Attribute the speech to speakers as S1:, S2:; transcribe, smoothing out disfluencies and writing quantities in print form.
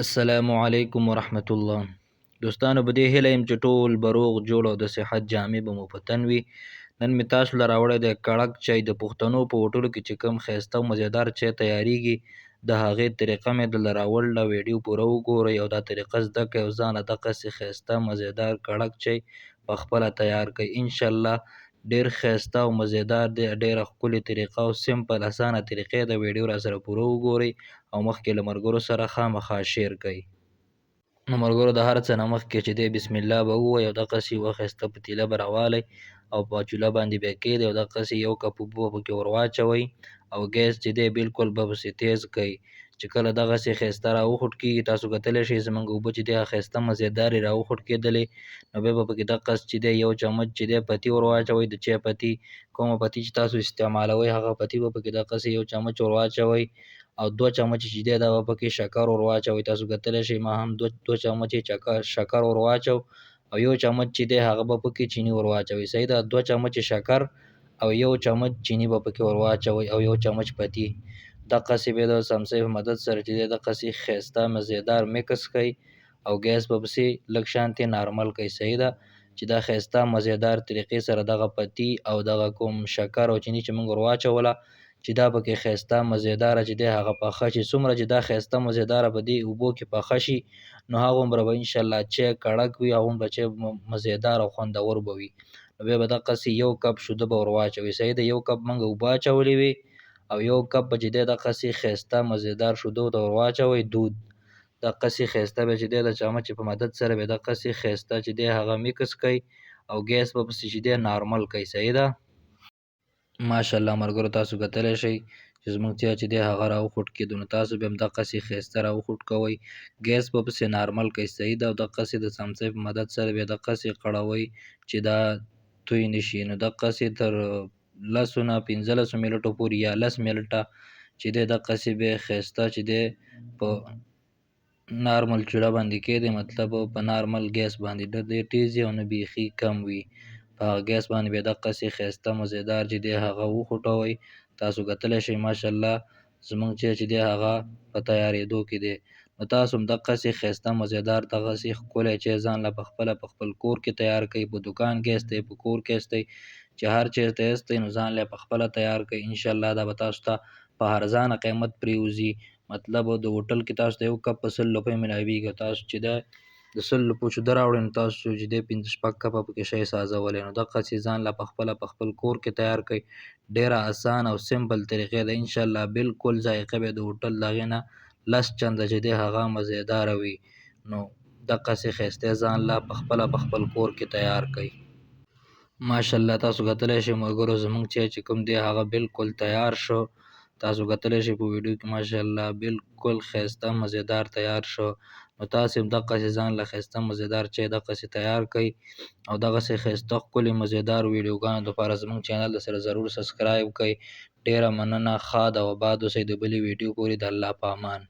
S1: السلام علیکم ورحمت الله. دوستانو په دې هیله یم چې ټول به روغ جوړ او د صحت جامې به مو په تن وي. نن مې تاسو له راوړی دی کړک چای. د پښتنو په هوټلو کې چې کوم ښایسته او مزېدار چای تیاریږي د هغې طریقه مې دله راوړله. ویډیو پوره وګورئ او دا طریقه زده کړئ او ځانله دقسې ښایسته مزېدار کړک چای په خپله تیار کړئ. انشاءالله ډېر ښایسته او مزېدار دی. ډېره ښکلې طریقه او سمپل اسانه طریقې د ویډیو راسره پوره وګورئ او مخکې له ملګرو سره خامخا شیر کړئ. نو ملګرو د هر څه نه مخکې چې دی بسم الله به ووایئ او دقسې یوه ښایسته پتیله به راوالی او په چوله باندې به یې کښېږدئ او دقسې یو کپ اوبه به پکې ور واچوئ او ګیس چې دی بلکل به پسې تیز کړئ. چې کله دغسې ښایسته راوخوټ کېږي تاسو کتلی شئ زموږ اوبه چې دی ښایسته مزېدارې راوخوټ کېدلې، نو بیا به پکې دقسې چې دی یو چمچ چې دی پتي ور واچوئ. د چای پتي کومه پتي چې تاسو استعمالوئ هغه پتي به پکې دقسې یو چمچ ور واچوئ او 2 چمچې چې دی دا به پکې شکر ور واچوئ. تاسو کتلی شئ ما هم 2 چمچې شکر ور واچو او 1 چمچ چې دی هغه به پکې چیني ور واچوئ. صحیح ده. 2 چمچې شکر او 1 چمچ چیني به پکې ور واچوئ او 1 چمچ پتي. دقسې بیا د څمڅۍ په مدد سره چې دی دقسې ښایسته مزېدار میکس کړئ او ګیس به پسې لږ شانتې نارمل کړئ. صحیح ده. چې دا ښایسته مزېدار طریقې سره دغه پتي او دغه کوم شکر او چیني چې موږ ور واچوله چې دا پکې ښایسته مزېداره چې دی هغه پاخه شي. څومره چې دا ښایسته مزېداره په دې اوبو کې پاخه شي نو هغومره به انشاءالله چای کړک وي، هغومره چای مزېدار او خوندور به وي. نو بیا به دقسې 1 کپ شوده به ور واچوئ. صحیح ده. 1 کپ موږ اوبه اچولې وې او 1 کپ به چې دی دقسې ښایسته مزېدار شودو ته ور واچوئ دود. دقسې ښایسته به چې دی د چمچې په مدد سره به دقسې ښایسته چې دی هغه میکس کړئ او ګیس به پسې چې دی نارمل کړئ. صحیح ده. ماشاءالله ملګرو تاسو کتلی شئ چې زموږ چای چې دی هغه راوخوټ کېدو نو تاسو بیا هم دقسې ښایسته راوخوټ کوئ. ګیس به پسې نارمل کړئ. صحیح ده. او دقسې د څمڅۍ په مدد سره بیا دقسې قړوئ چې دا توی نه شي. نو دقسې تر 10 نه 15 منټو پورې یا 10 منټه چې دی دقسې بیا ښایسته چې دی په نارمل چوله باندې کښېږدئ، مطلب په نارمل ګیس باندې نه دی تیز وي او نه بیخي کم وي. په هغه ګیس باندې بیا دقسې ښایسته مزېدار چې دی هغه وخوټوئ. تاسو کتلی شئ ماشاءالله زموږ چای چې دی هغه په تیارېدو کې دی. نو تاسو هم دقسې ښایسته مزېدار دغسې ښکلی چای ځانله په خپله په خپل کور کې تیار کړئ. په دوکان کې استئ، په کور کې استئ، چې هر چېرته استئ نو ځانله یې په خپله تیار کړئ. انشاءالله دا به تاسو ته په ارزانه قیمت پرېوځي. مطلب د هوټل کې تاسو ته 1 کپ په 100 روپۍ میلاویږي. تاسو چې دی د 100 روپو شوده راوړئ نو تاسو چې دی 5-6 کپه پکې شی سازولی. نو دقسې ځانله په خپله په خپل کور کې تیار کړئ. ډېره اسانه او سمپل طریقې ده. انشاءالله بلکل ذایقه به د هوټل د هغې نه 10 چنده چې دی هغه مزېداره وي. نو دقسې ښایسته ځانله په خپله په خپل کور کې تیار کړئ. ماشاءالله تاسو کتلی شئ ملګرو زموږ چای چې کوم دی هغه بلکل تیار شو. تاسو کتلی شئ په ویډیو کې ماشاءالله بلکل ښایسته مزېدار تیار شو. نو تاسې هم دقسې ځانله ښایسته مزېدار چای دقسې تیار کړئ او دغسې ښایسته ښکلې مزېدار ویډیوګانو دپاره زموږ چینل سره ضرور سبسکرایب کړئ. ډېره مننه. ښاد او اباد اوسئ. د بلې ویډیو پورې د الله په امان.